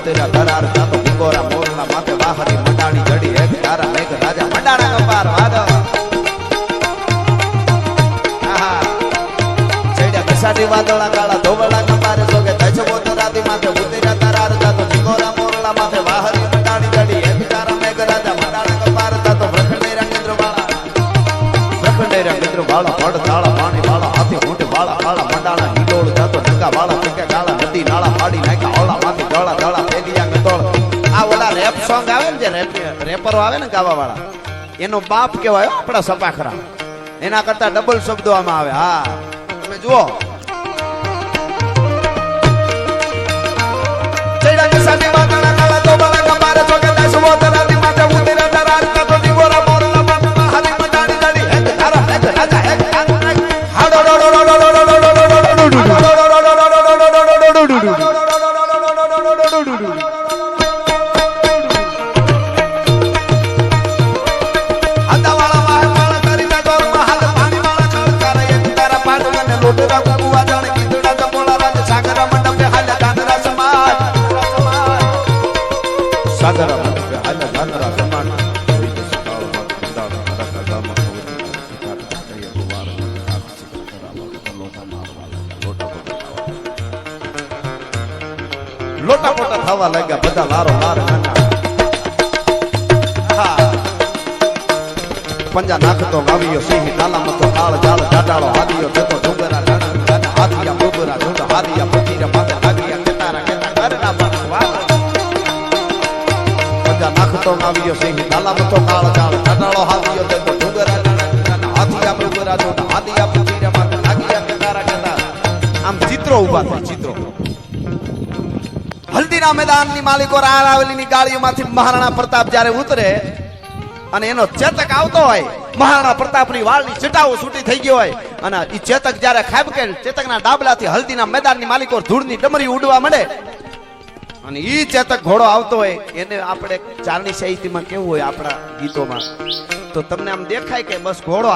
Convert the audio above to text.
ઉતર્યા ધરાર જાતો ભૂગોરા મોરના માથે વાહરી મંડાણી જડી એક તારા મેઘ રાજા મંડાણા કપાર વાદળ ચડ્યા કસાડી વાદળા કાળા ધોવળા કપારે જોગે ધજવો ધરાતી માથે ઉતર્યા ધરાર જાતો ભૂગોરા મોરના માથે વાહરી મંડાણી જડી એક તારા મેઘ રાજા મંડાણા કપાર જાતો પ્રખંડેરા કેન્દ્ર વાળા પડ તાળા પાણી વાળા હાથી મોટે વાળા કાળા મંડાણા હિડોળ જાતો ઢંગા વાળા ટીકે ગાળા નદી નાળા પાડી નાખ્યા ઓળા માંથી ગળા ગળા પેલિયા ગતોળ આ ઓલા રેપ સોંગ આવે ને જે રેપરો આવે ને ગાવા વાળા એનો બાપ કહેવાય આપણા સપાખરા એના કરતા ડબલ શબ્દો આમાં આવે હા તમે જુઓ લોટા પોટા થવા લાગ્યા બધા લારો લાર પંજા નાખતો ગાવ્યો સિંહ નાલામતો કાળ જાળ જાડાળો હાદિયો જતો ડુંગરા ડાણા હાદિયા ડુંગરા ઝુંડ હાદિયા પતીરા માથે લાગ્યા કેતારા કેતા કરના પર વાહ પંજા નાખતો ગાવ્યો સિંહ નાલામતો કાળ જાળ જાડાળો હાદિયો જતો ડુંગરા ડાણા હાદિયા ડુંગરા ઝુંડ હાદિયા પતીરા માથે લાગ્યા કેતારા કેતા આમ ચિત્રો ઉભા થાય ચિત્રો હલ્દીના મેદાનની માલિકો રારાવલીની ગાડીઓમાંથી મહારાણા પ્રતાપ જ્યારે ઉતરે અને એનો ચેતક આવતો હોય મહારાણા પ્રતાપની વાળની ચટાવો છૂટી થઈ ગયો હોય અને એ ચેતક જ્યારે ખાબકે ચેતકના ડાબલાથી હલ્દીના મેદાનની માલિકો ધૂળની ડમરી ઉડવા મળે અને ઈ ચેતક ઘોડો આવતો હોય એને આપણે ચારણી સાહિત્યમાં કેવું હોય આપણા ગીતોમાં તો તમને આમ દેખાય કે બસ ઘોડો